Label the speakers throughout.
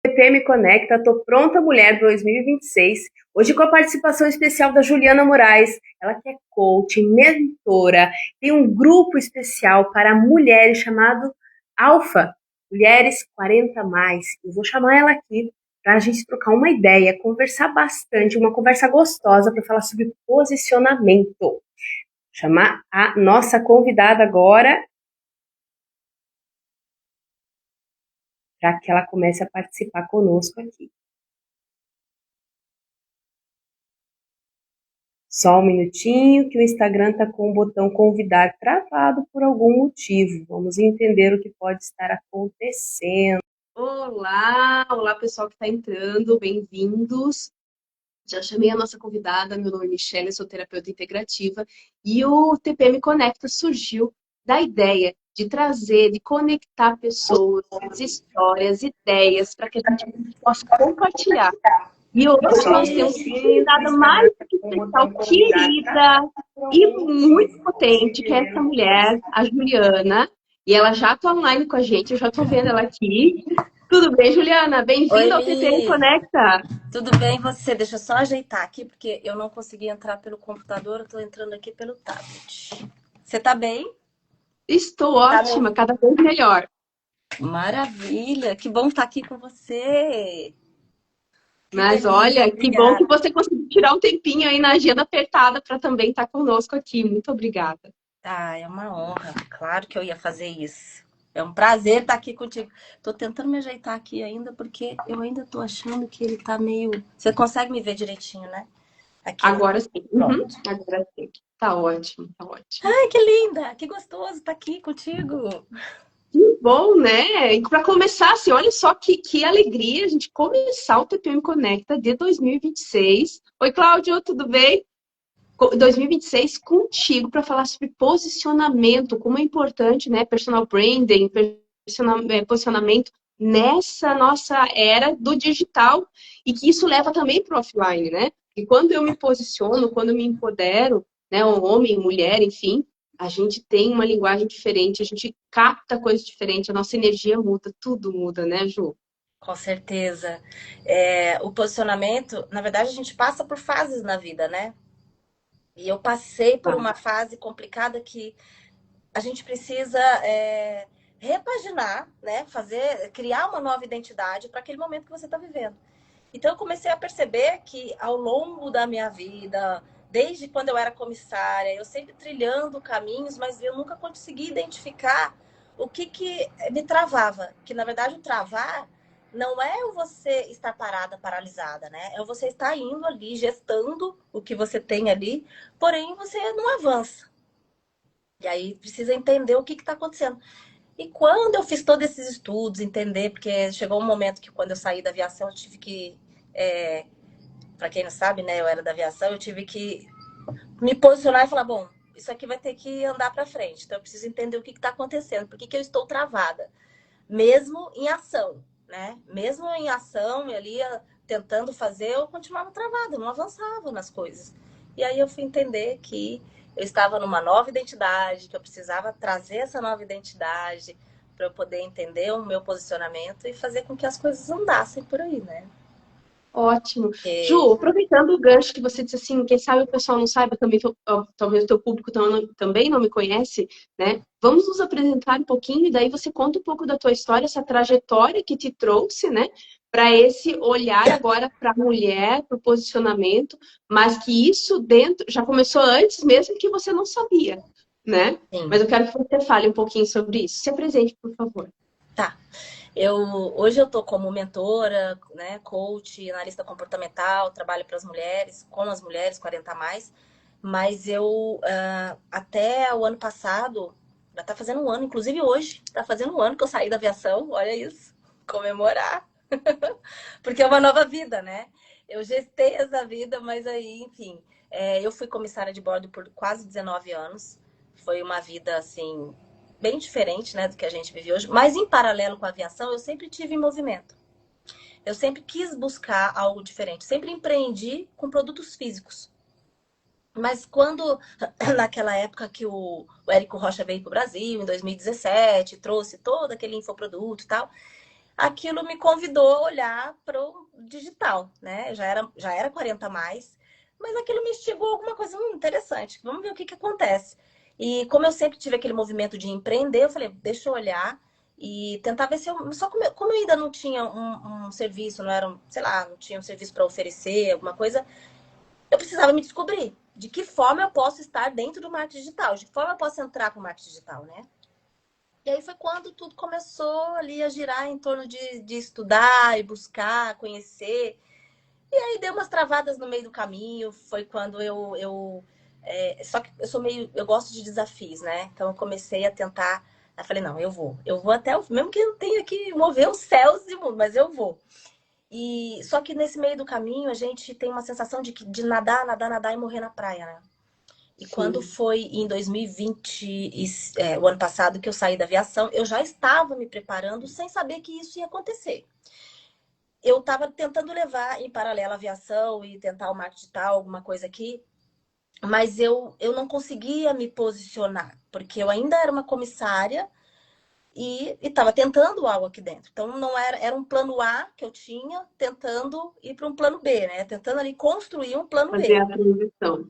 Speaker 1: TPM Conecta, Tô Pronta Mulher 2026. Hoje com a participação especial da Juliana Moraes. Ela que é coach, mentora, tem um grupo especial para mulheres chamado Alfa, Mulheres 40 mais. Eu vou chamar ela aqui para a gente trocar uma ideia, conversar bastante, uma conversa gostosa para falar sobre posicionamento. Chamar a nossa convidada agora para que ela comece a participar conosco aqui. Só um minutinho que o Instagram está com o botão convidar travado por algum motivo. Vamos entender o que pode estar acontecendo. Olá pessoal que está entrando, bem-vindos. Já chamei a nossa convidada, meu nome é Michelle, sou terapeuta integrativa e o TPM Conecta surgiu da ideia de trazer, de conectar pessoas, histórias, ideias, para que a gente possa compartilhar. E hoje nós temos uma convidada mais que especial, querida e muito potente, que é essa mulher, a Juliana. E ela já está online com a gente, eu já estou vendo ela aqui. Tudo bem, Juliana? Bem-vinda ao TPM Conecta.
Speaker 2: Tudo bem, você? Deixa eu só ajeitar aqui, porque eu não consegui entrar pelo computador, eu estou entrando aqui pelo tablet. Você tá bem?
Speaker 1: Estou ótima, cada vez melhor.
Speaker 2: Maravilha, que bom estar aqui com você.
Speaker 1: Mas olha, que bom que você conseguiu tirar um tempinho aí na agenda apertada para também estar conosco aqui. Muito obrigada.
Speaker 2: Ah, é uma honra. Claro que eu ia fazer isso. É um prazer estar aqui contigo. Tô tentando me ajeitar aqui ainda, porque eu ainda tô achando que ele tá meio... Você consegue me ver direitinho, né? Aqui
Speaker 1: Agora sim. Agora sim. Tá ótimo, tá ótimo.
Speaker 2: Ai, que linda! Que gostoso estar aqui contigo.
Speaker 1: Que bom, né? E para começar, assim, olha só que alegria a gente começar o TPM Conecta de 2026. Oi, Cláudio, tudo bem? 2026 contigo para falar sobre posicionamento, como é importante, né? Personal branding, posicionamento nessa nossa era do digital e que isso leva também para o offline, né? E quando eu me posiciono, quando eu me empodero, né? Um homem, mulher, enfim, a gente tem uma linguagem diferente, a gente capta coisas diferentes, a nossa energia muda, tudo muda, né, Ju?
Speaker 2: Com certeza. O posicionamento, na verdade, a gente passa por fases na vida, né? E eu passei por uma fase complicada que a gente precisa repaginar, né? Criar uma nova identidade para aquele momento que você está vivendo. Então eu comecei a perceber que ao longo da minha vida, desde quando eu era comissária, eu sempre trilhando caminhos, mas eu nunca consegui identificar o que me travava. Que na verdade o travar não é o você estar parada, paralisada, né? É o você estar indo ali, gestando o que você tem ali, porém você não avança. E aí precisa entender o que está acontecendo. E quando eu fiz todos esses estudos, entender, porque chegou um momento que quando eu saí da aviação, eu tive que, para quem não sabe, né, eu era da aviação, eu tive que me posicionar e falar, bom, isso aqui vai ter que andar para frente. Então eu preciso entender o que está acontecendo, por que eu estou travada, mesmo em ação, né? Mesmo em ação, e ali tentando fazer, eu continuava travada, eu não avançava nas coisas. E aí eu fui entender que eu estava numa nova identidade, que eu precisava trazer essa nova identidade para eu poder entender o meu posicionamento e fazer com que as coisas andassem por aí, né?
Speaker 1: Ótimo. Ju, aproveitando o gancho que você disse assim, quem sabe o pessoal não saiba também, talvez o teu público também não me conhece, né? Vamos nos apresentar um pouquinho e daí você conta um pouco da tua história, essa trajetória que te trouxe, né? Para esse olhar agora para a mulher, para o posicionamento, mas que isso dentro já começou antes mesmo que você não sabia, né?
Speaker 2: Sim.
Speaker 1: Mas eu quero que você fale um pouquinho sobre isso. Se apresente, por favor.
Speaker 2: Tá. Hoje eu tô como mentora, né, coach, analista comportamental, trabalho para as mulheres, com as mulheres 40 a mais, mas até o ano passado, já tá fazendo um ano, inclusive hoje, tá fazendo um ano que eu saí da aviação, olha isso, comemorar, porque é uma nova vida, né? Eu gestei essa vida, mas aí, enfim, eu fui comissária de bordo por quase 19 anos, foi uma vida, assim, bem diferente, né, do que a gente vive hoje, mas em paralelo com a aviação, eu sempre tive em movimento. Eu sempre quis buscar algo diferente, sempre empreendi com produtos físicos. Mas quando, naquela época que o Érico Rocha veio para o Brasil, em 2017, trouxe todo aquele infoproduto e tal, aquilo me convidou a olhar para o digital, né? Já era 40 a mais, mas aquilo me instigou alguma coisa interessante. Vamos ver o que que acontece. E como eu sempre tive aquele movimento de empreender, eu falei, deixa eu olhar e tentar ver se eu. Só como eu ainda não tinha um serviço, não era, sei lá, não tinha um serviço para oferecer, alguma coisa, eu precisava me descobrir. De que forma eu posso estar dentro do marketing digital? De que forma eu posso entrar para o marketing digital, né? E aí foi quando tudo começou ali a girar em torno de estudar e buscar, conhecer. E aí deu umas travadas no meio do caminho. Foi quando só que eu sou meio. Eu gosto de desafios, né? Então eu comecei a tentar. Eu falei, não, eu vou. Eu vou até o. Mesmo que eu tenha que mover os céus e o mundo, mas eu vou. E só que nesse meio do caminho a gente tem uma sensação de nadar, nadar, nadar e morrer na praia, né? E quando
Speaker 1: Sim.
Speaker 2: foi em 2020, o ano passado, que eu saí da aviação, eu já estava me preparando sem saber que isso ia acontecer. Eu estava tentando levar em paralelo a aviação e tentar o marketing digital, alguma coisa aqui, mas eu não conseguia me posicionar, porque eu ainda era uma comissária e estava tentando algo aqui dentro. Então não era um plano A que eu tinha, tentando ir para um plano B, né? Tentando ali construir um plano
Speaker 1: Fazer
Speaker 2: B
Speaker 1: a transição.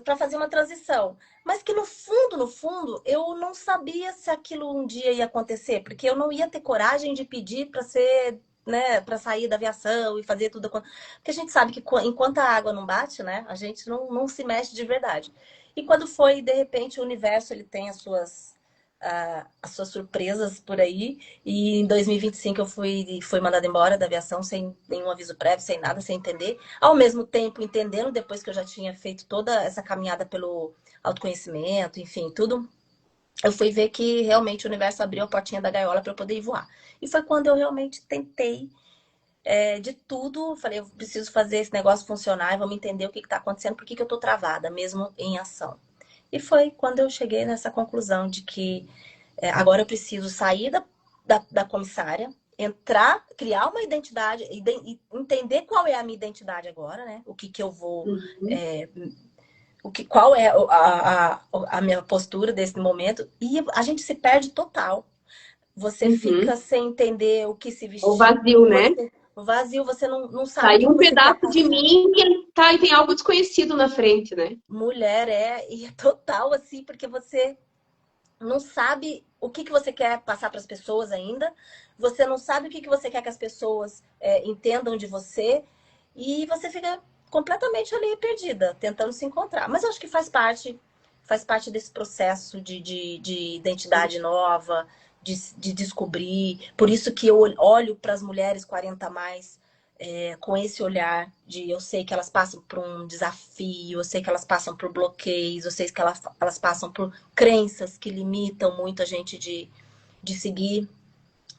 Speaker 2: para fazer uma transição. Mas que no fundo, eu não sabia se aquilo um dia ia acontecer, porque eu não ia ter coragem de pedir para ser, né, para sair da aviação e fazer tudo. Porque a gente sabe que enquanto a água não bate, né, a gente não se mexe de verdade. E quando foi, de repente, o universo ele tem as suas surpresas por aí. E em 2025 eu fui mandada embora da aviação sem nenhum aviso prévio, sem nada, sem entender. Ao mesmo tempo, entendendo, depois que eu já tinha feito toda essa caminhada pelo autoconhecimento, enfim, tudo, eu fui ver que realmente o universo abriu a portinha da gaiola para eu poder ir voar. E foi quando eu realmente tentei de tudo. Falei, eu preciso fazer esse negócio funcionar e vamos entender o que está acontecendo, por que eu estou travada, mesmo em ação. E foi quando eu cheguei nessa conclusão de que agora eu preciso sair da comissária, entrar, criar uma identidade, entender qual é a minha identidade agora, né? O que eu vou.
Speaker 1: Uhum.
Speaker 2: É, qual é a minha postura desse momento. E a gente se perde total. Você
Speaker 1: Uhum.
Speaker 2: fica sem entender o que se
Speaker 1: O
Speaker 2: vestir,
Speaker 1: vazio, né?
Speaker 2: o vazio, você não sabe o que
Speaker 1: Saiu um
Speaker 2: você quer
Speaker 1: pedaço de
Speaker 2: passar.
Speaker 1: mim que tá, e tem algo desconhecido na frente, né?
Speaker 2: Mulher e é total assim, porque você não sabe o que você quer passar para as pessoas ainda, você não sabe o que você quer que as pessoas entendam de você, e você fica completamente ali perdida, tentando se encontrar. Mas eu acho que faz parte desse processo de identidade nova, de descobrir. Por isso que eu olho para as mulheres 40 a mais com esse olhar de eu sei que elas passam por um desafio, eu sei que elas passam por bloqueios, eu sei que elas passam por crenças que limitam muito a gente de seguir,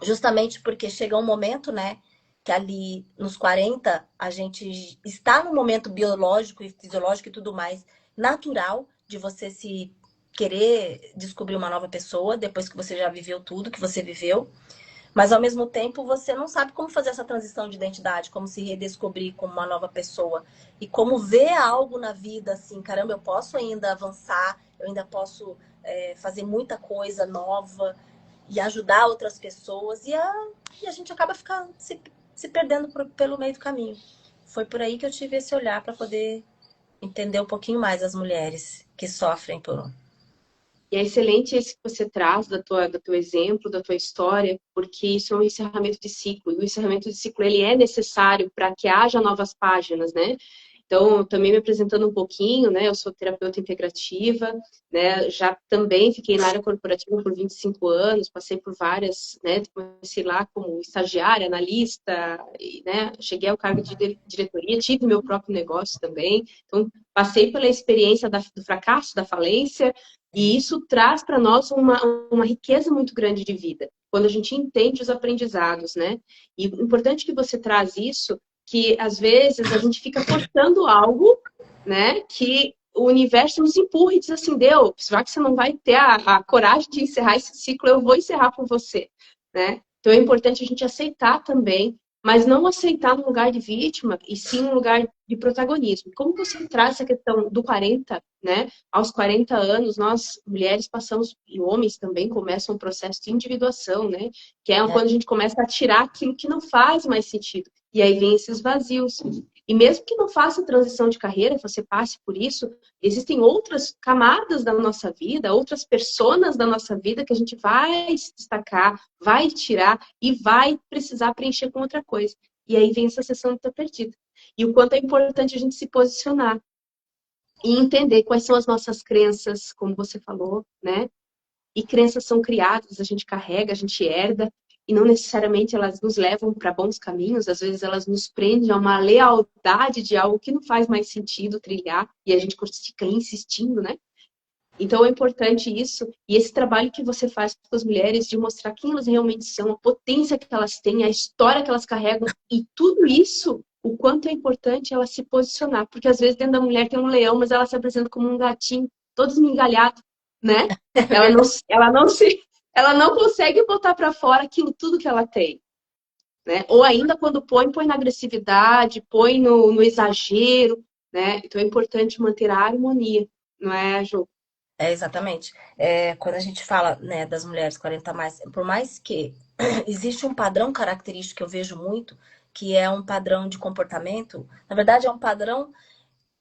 Speaker 2: justamente porque chega um momento, né, que ali nos 40 a gente está no momento biológico e fisiológico e tudo mais natural de você se querer descobrir uma nova pessoa depois que você já viveu tudo que você viveu. Mas ao mesmo tempo você não sabe como fazer essa transição de identidade, como se redescobrir como uma nova pessoa e como ver algo na vida assim, caramba, eu posso ainda avançar, eu ainda posso fazer muita coisa nova e ajudar outras pessoas e a gente acaba ficando se perdendo pelo meio do caminho. Foi por aí que eu tive esse olhar para poder entender um pouquinho mais as mulheres que sofrem por.
Speaker 1: E é excelente esse que você traz do teu exemplo, da tua história, porque isso é um encerramento de ciclo. E o encerramento de ciclo ele é necessário para que haja novas páginas, né? Então, também me apresentando um pouquinho, né? Eu sou terapeuta integrativa, né? Já também fiquei na área corporativa por 25 anos, passei por várias, né? Comecei lá como estagiária, analista, e, né? Cheguei ao cargo de diretoria, tive meu próprio negócio também. Então, passei pela experiência do fracasso, da falência, e isso traz para nós uma riqueza muito grande de vida, quando a gente entende os aprendizados, né? E importante que você traz isso, que às vezes a gente fica forçando algo, né? Que o universo nos empurra e diz assim, Deus, já que você não vai ter a coragem de encerrar esse ciclo, eu vou encerrar por você, né? Então é importante a gente aceitar também, mas não aceitar no lugar de vítima e sim no lugar de protagonismo. Como você traz essa questão do 40, né? Aos 40 anos, nós, mulheres, passamos, e homens também começam um processo de individuação, né? Que é
Speaker 2: É,
Speaker 1: quando a gente começa a tirar aquilo que não faz mais sentido. E aí vem esses vazios. E mesmo que não faça transição de carreira, você passe por isso, existem outras camadas da nossa vida, outras personas da nossa vida que a gente vai se destacar, vai tirar e vai precisar preencher com outra coisa. E aí vem essa sessão de estar perdida. E o quanto é importante a gente se posicionar e entender quais são as nossas crenças, como você falou, né? E crenças são criadas, a gente carrega, a gente herda, e não necessariamente elas nos levam para bons caminhos, às vezes elas nos prendem a uma lealdade de algo que não faz mais sentido trilhar, e a gente fica insistindo, né? Então é importante isso, e esse trabalho que você faz com as mulheres de mostrar quem elas realmente são, a potência que elas têm, a história que elas carregam, e tudo isso, o quanto é importante ela se posicionar, porque às vezes dentro da mulher tem um leão, mas ela se apresenta como um gatinho, todo esmigalhado, né?
Speaker 2: é
Speaker 1: Ela não,
Speaker 2: verdade.
Speaker 1: ela não se, ela não consegue botar para fora aquilo tudo que ela tem, né? Ou ainda quando põe na agressividade, põe no exagero, né? Então é importante manter a harmonia, não é, Ju?
Speaker 2: É, exatamente. É, quando a gente fala, né, das mulheres 40 a mais, por mais que existe um padrão característico que eu vejo muito, que é um padrão de comportamento, na verdade é um padrão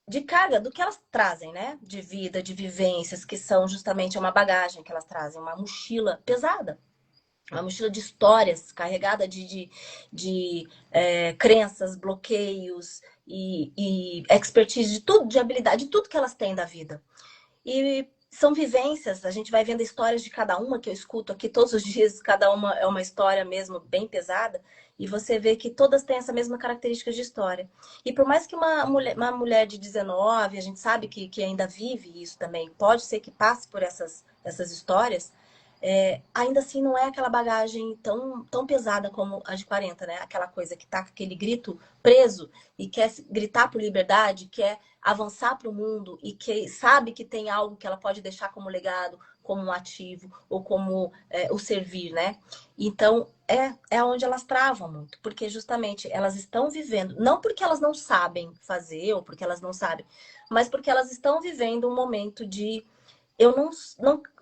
Speaker 2: de carga do que elas trazem, né? De vida, de vivências, que são justamente uma bagagem que elas trazem, uma mochila pesada. Uma mochila de histórias carregada de crenças, bloqueios e expertise de tudo, de habilidade, de tudo que elas têm da vida. E são vivências, a gente vai vendo histórias de cada uma que eu escuto aqui todos os dias, cada uma é uma história mesmo bem pesada, e você vê que todas têm essa mesma característica de história. E por mais que uma mulher de 19, a gente sabe que ainda vive isso também, pode ser que passe por essas histórias, ainda assim não é aquela bagagem tão pesada como a de 40, né? Aquela coisa que tá com aquele grito preso e quer gritar por liberdade, quer avançar para o mundo e que sabe que tem algo que ela pode deixar como legado, como um ativo ou como o servir, né? Então é onde elas travam muito, porque justamente elas estão vivendo, não porque elas não sabem fazer ou porque elas não sabem, mas porque elas estão vivendo um momento de eu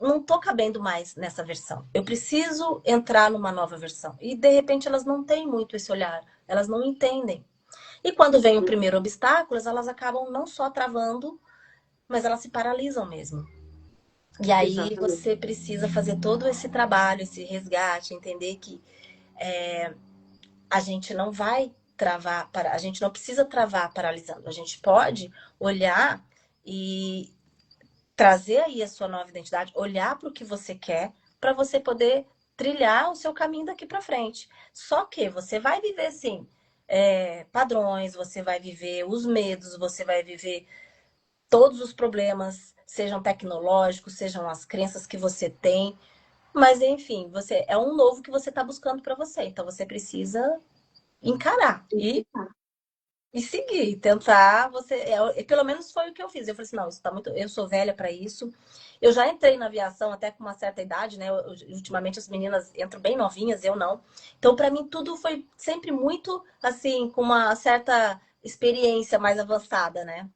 Speaker 2: não tô cabendo mais nessa versão. Eu preciso entrar numa nova versão. E de repente elas não têm muito esse olhar, elas não entendem. E quando vem o primeiro obstáculo, elas acabam não só travando, mas elas se paralisam mesmo. E aí
Speaker 1: Exatamente.
Speaker 2: você precisa fazer todo esse trabalho, esse resgate, entender que a gente não vai travar, a gente não precisa travar paralisando. A gente pode olhar e trazer aí a sua nova identidade, olhar para o que você quer, para você poder trilhar o seu caminho daqui para frente. Só que você vai viver, sim, padrões, você vai viver os medos, você vai viver todos os problemas, sejam tecnológicos, sejam as crenças que você tem. Mas, enfim, você é um novo que você está buscando para você. Então, você precisa encarar e seguir, tentar. Pelo menos foi o que eu fiz. Eu falei assim: não, isso tá muito. Eu sou velha para isso. Eu já entrei na aviação até com uma certa idade, né? Ultimamente as meninas entram bem novinhas, eu não. Então, para mim, tudo foi sempre muito assim, com uma certa experiência mais avançada, né?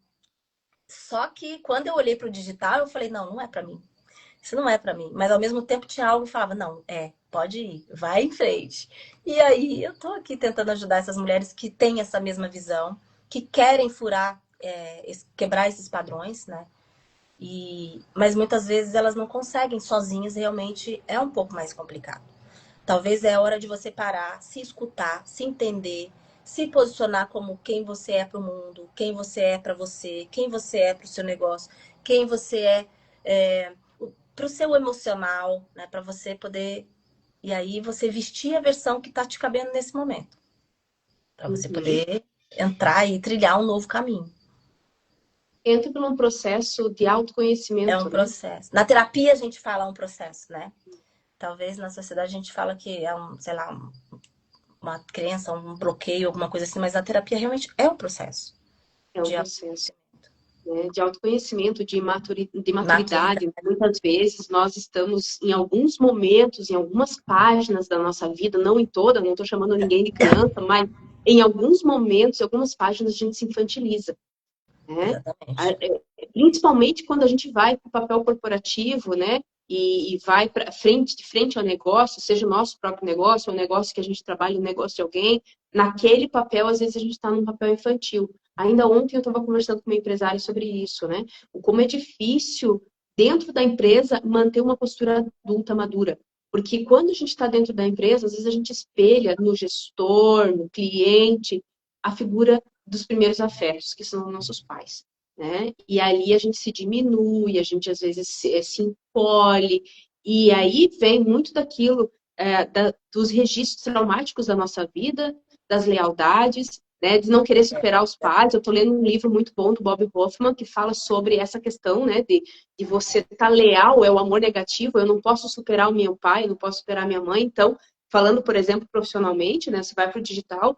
Speaker 2: Só que quando eu olhei para o digital, eu falei, não, não é para mim. Isso não é para mim. Mas ao mesmo tempo tinha algo que falava, não, pode ir, vai em frente. E aí eu tô aqui tentando ajudar essas mulheres que têm essa mesma visão, que querem furar, quebrar esses padrões, né? Mas muitas vezes elas não conseguem sozinhas, realmente é um pouco mais complicado. Talvez é hora de você parar, se escutar, se entender, se posicionar como quem você é para o mundo, quem você é para você, quem você é para o seu negócio, quem você é para o seu emocional, né? Para você poder. E aí você vestir a versão que está te cabendo nesse momento. Para você
Speaker 1: Uhum.
Speaker 2: poder entrar e trilhar um novo caminho.
Speaker 1: Entra por um processo de
Speaker 2: É um
Speaker 1: autoconhecimento, né?
Speaker 2: processo. Na terapia a gente fala um processo, né? Talvez na sociedade a gente fala que é sei lá, uma crença, um bloqueio, alguma coisa assim, mas a terapia realmente é um processo
Speaker 1: É um
Speaker 2: de
Speaker 1: processo.
Speaker 2: autoconhecimento.
Speaker 1: né, de autoconhecimento, de
Speaker 2: Maturidade.
Speaker 1: maturidade. Muitas vezes nós estamos em alguns momentos, em algumas páginas da nossa vida, não em toda, não estou chamando ninguém de criança, mas em alguns momentos, em algumas páginas, a gente se infantiliza, né?
Speaker 2: Exatamente.
Speaker 1: Principalmente quando a gente vai para o papel corporativo, né? E vai para frente, de frente ao negócio, seja o nosso próprio negócio, ou o negócio que a gente trabalha, o negócio de alguém, naquele papel, às vezes a gente está num papel infantil. Ainda ontem eu estava conversando com uma empresária sobre isso, né? O como é difícil, dentro da empresa, manter uma postura adulta madura. Porque quando a gente está dentro da empresa, às vezes a gente espelha no gestor, no cliente, a figura dos primeiros afetos, que são nossos pais, né? E ali a gente se diminui, a gente às vezes se encolhe, e aí vem muito daquilo, dos registros traumáticos da nossa vida, das lealdades, né, de não querer superar os pais. Eu estou lendo um livro muito bom do Bob Hoffman que fala sobre essa questão, né, de você estar leal, é o amor negativo. Eu não posso superar o meu pai, eu não posso superar a minha mãe. Então, falando, por exemplo, profissionalmente, né, você vai para o digital.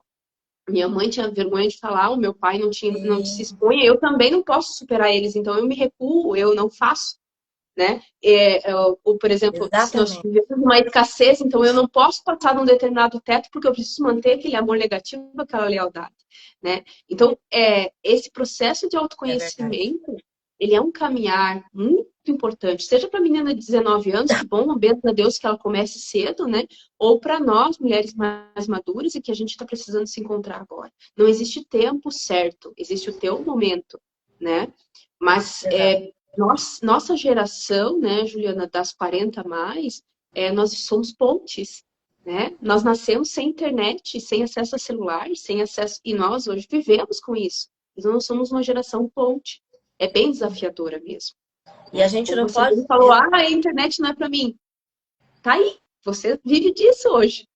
Speaker 1: Minha mãe tinha vergonha de falar, o meu pai não tinha, não se
Speaker 2: Sim,
Speaker 1: expunha, eu também não posso superar eles, então eu me recuo, eu não faço, né? Ou, por exemplo, se nós
Speaker 2: exatamente.
Speaker 1: vivemos uma escassez, então eu não posso passar de um determinado teto porque eu preciso manter aquele amor negativo, aquela lealdade, né? Então, esse processo de
Speaker 2: É verdade.
Speaker 1: autoconhecimento, ele é um caminhar muito importante, seja para a menina de 19 anos, que bom, benza a Deus que ela comece cedo, né? Ou para nós, mulheres mais maduras, e que a gente está precisando se encontrar agora. Não existe tempo certo, existe o teu momento, né? Mas
Speaker 2: Exato.
Speaker 1: nossa geração, né, Juliana, das 40 a mais, nós somos pontes, né? Nós nascemos sem internet, sem acesso a celular, sem acesso, e nós hoje vivemos com isso. Então nós somos uma geração ponte. É bem desafiadora mesmo,
Speaker 2: E a
Speaker 1: né?
Speaker 2: gente
Speaker 1: Como
Speaker 2: não
Speaker 1: você
Speaker 2: pode.
Speaker 1: bem falou, a internet não é para mim. Tá aí, você vive disso hoje.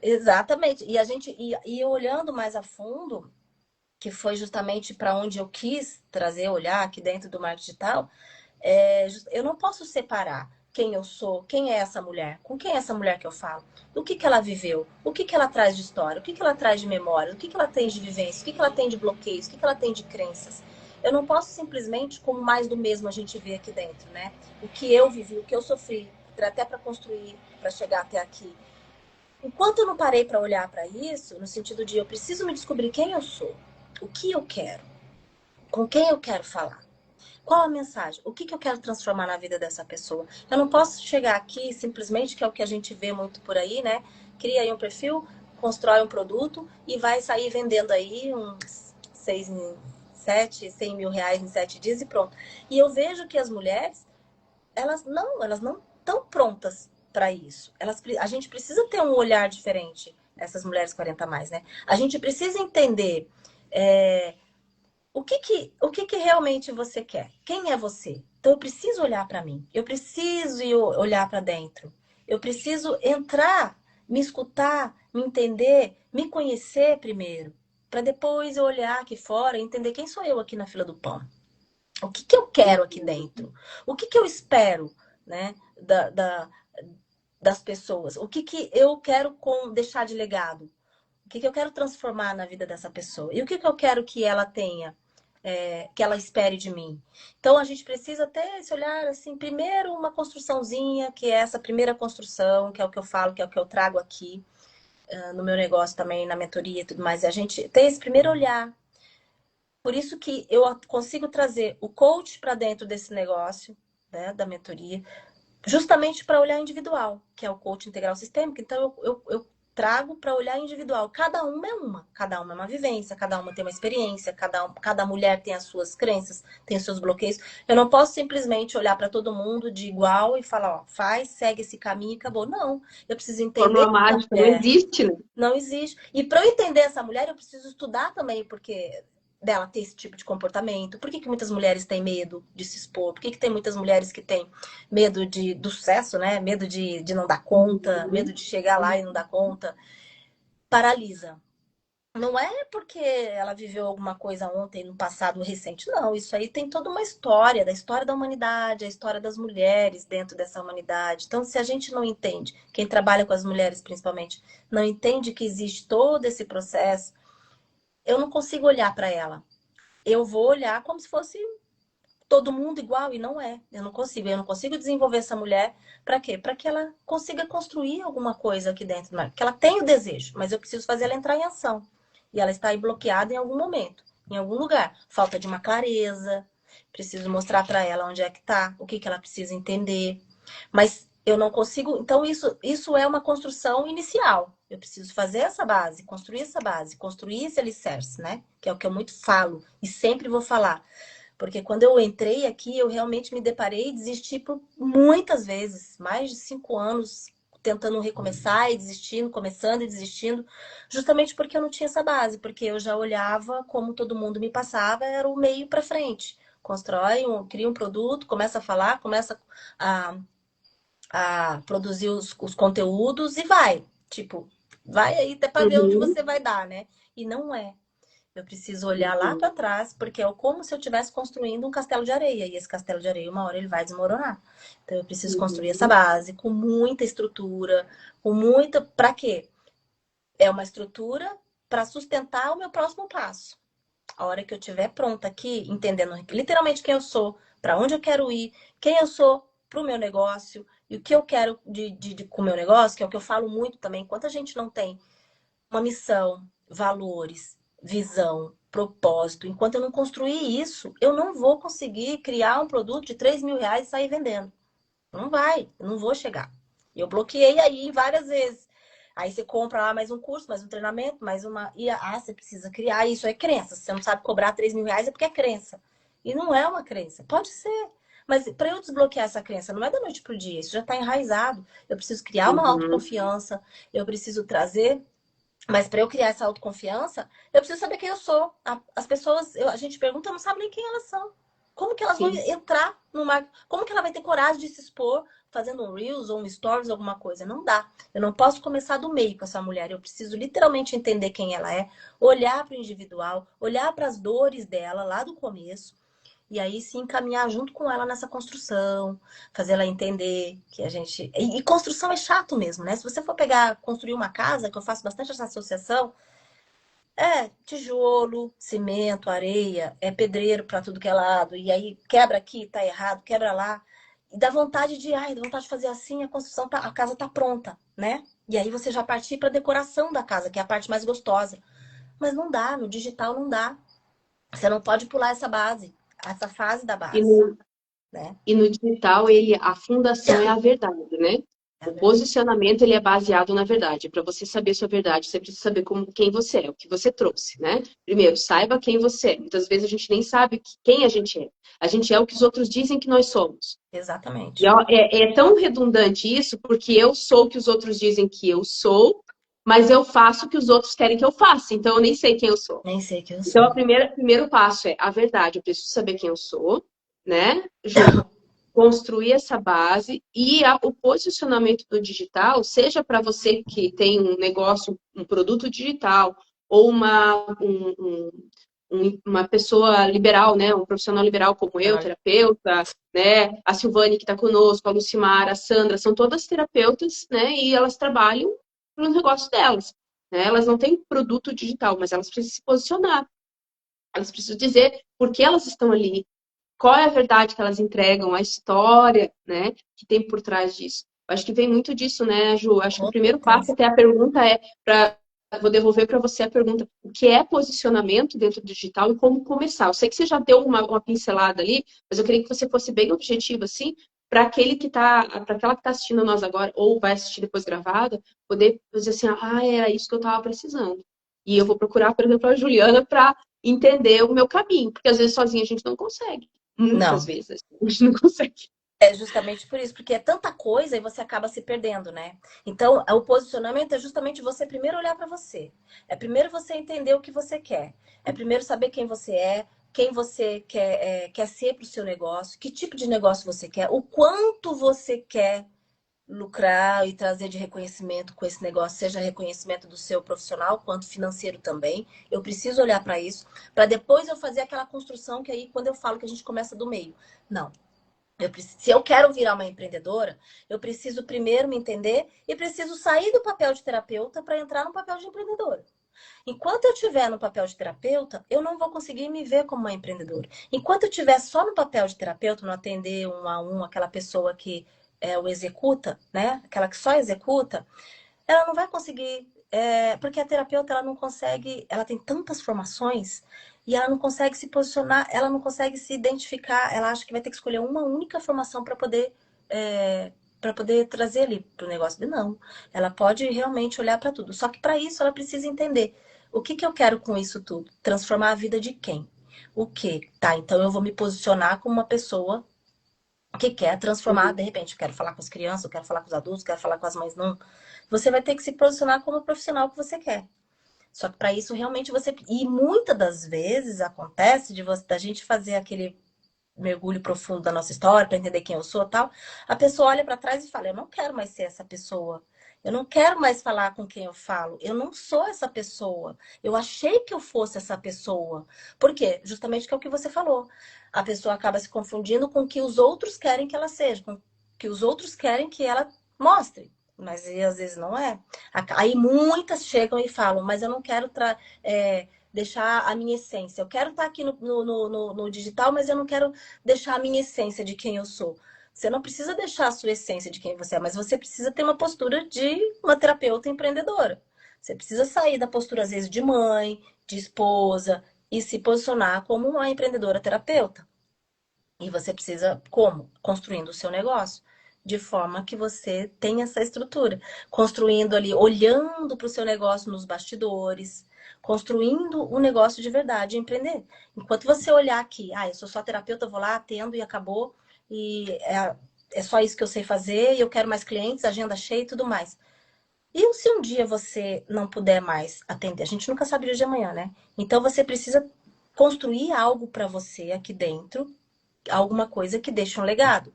Speaker 2: Exatamente. E a gente e olhando mais a fundo, que foi justamente para onde eu quis trazer, olhar aqui dentro do marketing digital, eu não posso separar quem eu sou, quem é essa mulher, com quem é essa mulher que eu falo, o que ela viveu, o que ela traz de história, o que ela traz de memória, o que ela tem de vivência, o que ela tem de bloqueios, o que ela tem de crenças. Eu não posso simplesmente, como mais do mesmo a gente vê aqui dentro, né? O que eu vivi, o que eu sofri, até para construir, para chegar até aqui. Enquanto eu não parei para olhar para isso, no sentido de eu preciso me descobrir quem eu sou, o que eu quero, com quem eu quero falar. Qual a mensagem? O que eu quero transformar na vida dessa pessoa? Eu não posso chegar aqui simplesmente, que é o que a gente vê muito por aí, né? Cria aí um perfil, constrói um produto e vai sair vendendo aí uns 100 mil reais em 7 dias e pronto. E eu vejo que as mulheres, elas não estão prontas para isso. A gente precisa ter um olhar diferente, essas mulheres 40 a mais, né? A gente precisa entender é, o que realmente você quer? Quem é você? Então eu preciso olhar para mim. Eu preciso olhar para dentro. Eu preciso entrar, me escutar, me entender, me conhecer primeiro, para depois eu olhar aqui fora e entender quem sou eu aqui na fila do pão. O que eu quero aqui dentro? O que eu espero, né, das pessoas? O que eu quero deixar de legado? O que eu quero transformar na vida dessa pessoa? E o que eu quero que ela tenha, que ela espere de mim? Então a gente precisa ter esse olhar assim, primeiro uma construçãozinha, que é essa primeira construção, que é o que eu falo, que é o que eu trago aqui no meu negócio também, na mentoria e tudo mais. A gente tem esse primeiro olhar. Por isso que eu consigo trazer o coach para dentro desse negócio, né, da mentoria, justamente para olhar individual, que é o coach integral sistêmico. Então, eu trago para olhar individual. Cada uma é uma vivência, cada uma tem uma experiência, cada mulher tem as suas crenças, tem os seus bloqueios. Eu não posso simplesmente olhar para todo mundo de igual e falar, ó, faz, segue esse caminho e acabou. Não, eu preciso entender
Speaker 1: Fórmula
Speaker 2: essa
Speaker 1: mágica não
Speaker 2: mulher.
Speaker 1: existe, né?
Speaker 2: Não existe. E para eu entender essa mulher, eu preciso estudar também, porque dela ter esse tipo de comportamento. Por que muitas mulheres têm medo de se expor? Por que tem muitas mulheres que têm medo do sucesso, né? Medo de não dar conta, medo de chegar lá e não dar conta. Paralisa. Não é porque ela viveu alguma coisa ontem, no passado recente, não. Isso aí tem toda uma história, da história da humanidade, a história das mulheres dentro dessa humanidade. Então, se a gente não entende, quem trabalha com as mulheres principalmente, não entende que existe todo esse processo, eu não consigo olhar para ela. Eu vou olhar como se fosse todo mundo igual, e não é. Eu não consigo desenvolver essa mulher para quê? Para que ela consiga construir alguma coisa aqui dentro, que ela tenha o desejo, mas eu preciso fazer ela entrar em ação. E ela está aí bloqueada em algum momento, em algum lugar. Falta de uma clareza, preciso mostrar para ela onde é que tá, o que que ela precisa entender. Mas eu não consigo. Então, isso é uma construção inicial. Eu preciso fazer essa base, construir esse alicerce, né? Que é o que eu muito falo e sempre vou falar. Porque quando eu entrei aqui, eu realmente me deparei e desisti por muitas vezes, mais de 5 anos tentando recomeçar e desistindo, começando e desistindo, justamente porque eu não tinha essa base, porque eu já olhava como todo mundo me passava, era o meio para frente. Cria um produto, começa a falar, começa a, a produzir os conteúdos e vai. Tipo, vai aí até para ver onde
Speaker 1: Uhum,
Speaker 2: você vai dar, né? E não é. Eu preciso olhar lá
Speaker 1: uhum,
Speaker 2: para trás, porque é como se eu estivesse construindo um castelo de areia. E esse castelo de areia, uma hora ele vai desmoronar. Então eu preciso construir essa
Speaker 1: uhum,
Speaker 2: base com muita estrutura, com muita. Para quê? É uma estrutura para sustentar o meu próximo passo. A hora que eu estiver pronta aqui, entendendo literalmente quem eu sou, para onde eu quero ir, quem eu sou para o meu negócio e o que eu quero com o meu negócio, que é o que eu falo muito também. Enquanto a gente não tem uma missão, valores, visão, propósito. Enquanto eu não construir isso, eu não vou conseguir criar um produto de R$ 3.000 e sair vendendo. Não vai, eu não vou chegar. Eu bloqueei aí várias vezes. Aí você compra lá mais um curso, mais um treinamento, mais uma. Você precisa criar. Isso é crença. Se você não sabe cobrar R$ 3.000 é porque é crença. E não é uma crença. Pode ser. Mas para eu desbloquear essa crença, não é da noite pro dia. Isso já está enraizado. Eu preciso criar uma
Speaker 1: uhum.
Speaker 2: autoconfiança. Eu preciso trazer, mas para eu criar essa autoconfiança, eu preciso saber quem eu sou. As pessoas, a gente pergunta, não sabe nem quem elas são. Como que elas vão
Speaker 1: Sim.
Speaker 2: entrar numa. Como que ela vai ter coragem de se expor fazendo um Reels ou um Stories, alguma coisa? Não dá. Eu não posso começar do meio com essa mulher. Eu preciso literalmente entender quem ela é, olhar para o individual, olhar para as dores dela lá do começo e aí se encaminhar junto com ela nessa construção, fazer ela entender que a gente. E construção é chato mesmo, né? Se você for pegar, construir uma casa, que eu faço bastante essa associação, é tijolo, cimento, areia, é pedreiro para tudo que é lado, e aí quebra aqui, tá errado, quebra lá. E dá vontade de fazer assim, a construção, a casa tá pronta, né? E aí você já partir para decoração da casa, que é a parte mais gostosa. Mas não dá, no digital não dá. Você não pode pular essa base, essa fase da
Speaker 1: E
Speaker 2: base,
Speaker 1: no,
Speaker 2: né?
Speaker 1: e no digital, a fundação é a verdade, né?
Speaker 2: É a
Speaker 1: O
Speaker 2: verdade.
Speaker 1: posicionamento, ele é baseado na verdade. Para você saber sua verdade, você precisa saber quem você é, o que você trouxe, né? Primeiro, saiba quem você é. Muitas vezes a gente nem sabe quem a gente é. A gente é o que os outros dizem que nós somos. E
Speaker 2: Exatamente.
Speaker 1: ó, é tão redundante isso, porque eu sou o que os outros dizem que eu sou, mas eu faço o que os outros querem que eu faça. Então, eu nem sei quem eu sou.
Speaker 2: Nem sei quem eu
Speaker 1: Então,
Speaker 2: sou.
Speaker 1: o primeiro passo é a verdade. Eu preciso saber quem eu sou, né, Ju? Construir essa base e o posicionamento do digital, seja para você que tem um negócio, um produto digital, ou uma pessoa liberal, né, um profissional liberal como eu, terapeuta, né, a Silvane que está conosco, a Lucimar, a Sandra, são todas terapeutas, né, e elas trabalham no negócio delas. Né? Elas não têm produto digital, mas elas precisam se posicionar. Elas precisam dizer por que elas estão ali, qual é a verdade que elas entregam, a história, né, que tem por trás disso. Eu acho que vem muito disso, né, Ju? Acho que o
Speaker 2: Com
Speaker 1: primeiro passo
Speaker 2: certeza.
Speaker 1: até a pergunta é para vou devolver para você a pergunta, o que é posicionamento dentro do digital e como começar? Eu sei que você já deu uma pincelada ali, mas eu queria que você fosse bem objetivo, assim, para para aquela que está assistindo a nós agora, ou vai assistir depois gravada, poder dizer assim, era isso que eu estava precisando. E eu vou procurar, por exemplo, a Juliana para entender o meu caminho, porque às vezes sozinha a gente não consegue. Muitas
Speaker 2: Não,
Speaker 1: vezes a gente não consegue.
Speaker 2: é justamente por isso, porque é tanta coisa e você acaba se perdendo, né? Então, o posicionamento é justamente você primeiro olhar para você. É primeiro você entender o que você quer. É primeiro saber quem você quer ser para o seu negócio, que tipo de negócio você quer, o quanto você quer lucrar e trazer de reconhecimento com esse negócio, seja reconhecimento do seu profissional, quanto financeiro também. Eu preciso olhar para isso, para depois eu fazer aquela construção que aí, quando eu falo que a gente começa do meio. Não. Se eu quero virar uma empreendedora, eu preciso primeiro me entender e preciso sair do papel de terapeuta para entrar no papel de empreendedora. Enquanto eu estiver no papel de terapeuta, eu não vou conseguir me ver como uma empreendedora. Enquanto eu estiver só no papel de terapeuta, no atender um a um, aquela pessoa que o executa, né? Aquela que só executa, ela não vai conseguir, porque a terapeuta ela não consegue, ela tem tantas formações e ela não consegue se posicionar, ela não consegue se identificar, ela acha que vai ter que escolher uma única formação para poder trazer ali para o negócio. Não, ela pode realmente olhar para tudo. Só que para isso ela precisa entender o que eu quero com isso tudo, transformar a vida de quem? O que? Tá, então eu vou me posicionar como uma pessoa que quer transformar, de repente, eu quero falar com as crianças, eu quero falar com os adultos, eu quero falar com as mães, não. Você vai ter que se posicionar como o profissional que você quer. Só que para isso realmente você. E muitas das vezes acontece da gente fazer aquele mergulho profundo da nossa história para entender quem eu sou e tal. A pessoa olha para trás e fala: eu não quero mais ser essa pessoa. Eu não quero mais falar com quem eu falo. Eu não sou essa pessoa. Eu achei que eu fosse essa pessoa. Por quê? Justamente que é o que você falou. A pessoa acaba se confundindo com o que os outros querem que ela seja, com o que os outros querem que ela mostre. Mas às vezes não é. Aí muitas chegam e falam, mas eu não quero deixar a minha essência. Eu quero estar aqui no digital, mas eu não quero deixar a minha essência de quem eu sou. Você não precisa deixar a sua essência de quem você é, mas você precisa ter uma postura de uma terapeuta empreendedora. Você precisa sair da postura, às vezes, de mãe, de esposa, e se posicionar como uma empreendedora terapeuta. E você precisa, como? Construindo o seu negócio. De forma que você tenha essa estrutura. Construindo ali, olhando para o seu negócio nos bastidores, construindo um negócio de verdade, empreender. Enquanto você olhar aqui, eu sou só terapeuta, eu vou lá, atendo e acabou, e é só isso que eu sei fazer, e eu quero mais clientes, agenda cheia e tudo mais. E se um dia você não puder mais atender? A gente nunca sabe o dia de amanhã, né? Então você precisa construir algo para você aqui dentro, alguma coisa que deixe um legado.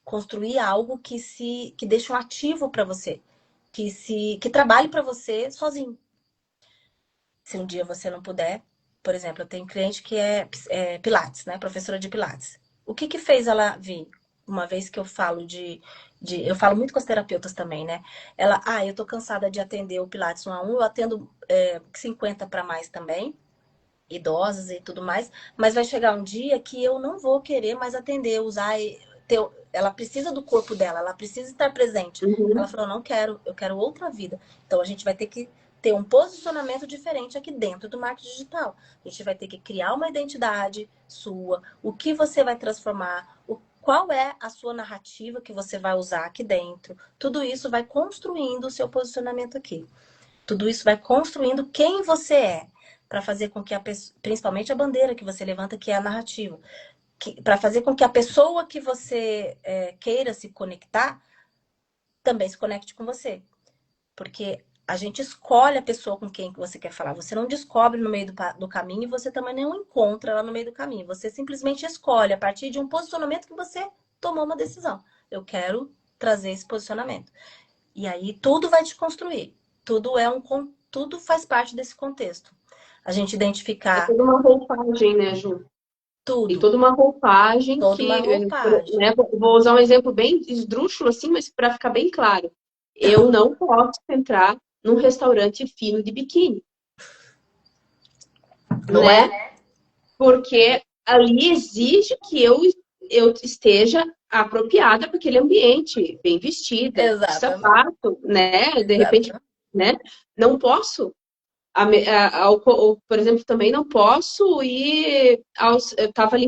Speaker 2: Construir algo que deixe um ativo para você, que trabalhe para você sozinho. Se um dia você não puder, por exemplo, eu tenho cliente que é Pilates, né? Professora de Pilates. O que fez ela vir? Uma vez que eu falo eu falo muito com as terapeutas também, né? Ela, eu tô cansada de atender o Pilates 1 a 1, eu atendo 50 para mais também, idosas e tudo mais, mas vai chegar um dia que eu não vou querer mais atender, ela precisa do corpo dela, ela precisa estar presente. Ela falou, não quero, eu quero outra vida. Então a gente vai ter que ter um posicionamento diferente aqui dentro do marketing digital. A gente vai ter que criar uma identidade sua, o que você vai transformar, qual é a sua narrativa que você vai usar aqui dentro. Tudo isso vai construindo o seu posicionamento aqui. Tudo isso vai construindo quem você é, para fazer com que principalmente a bandeira que você levanta, que é a narrativa, para fazer com que a pessoa que você queira se conectar também se conecte com você. Porque a gente escolhe a pessoa com quem que você quer falar. Você não descobre no meio do caminho e você também não encontra ela no meio do caminho. Você simplesmente escolhe a partir de um posicionamento que você tomou uma decisão. Eu quero trazer esse posicionamento. E aí tudo vai te construir. Tudo faz parte desse contexto. A gente
Speaker 1: É
Speaker 2: identificar
Speaker 1: toda uma roupagem, né, Ju? Tem
Speaker 2: tudo,
Speaker 1: toda uma roupagem
Speaker 2: toda uma
Speaker 1: que,
Speaker 2: roupagem.
Speaker 1: né, vou usar um exemplo bem esdrúxulo assim, mas para ficar bem claro. Eu não posso entrar num restaurante fino de biquíni,
Speaker 2: Não
Speaker 1: né?
Speaker 2: é?
Speaker 1: Porque ali exige que eu esteja apropriada para aquele ambiente, bem vestida, de
Speaker 2: Exatamente.
Speaker 1: sapato, né? De repente,
Speaker 2: Exatamente.
Speaker 1: né? Não posso. Por exemplo, também não posso ir eu estava